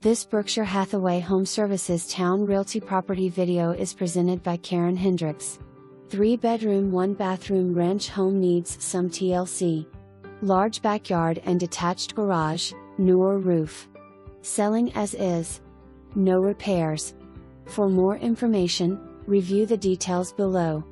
This Berkshire Hathaway HomeServices Towne Realty property video is presented by Hendricks. 3-bedroom 1-bathroom ranch home needs some TLC. Large backyard and detached garage, newer roof. Selling as is. No repairs. For more information, review the details below.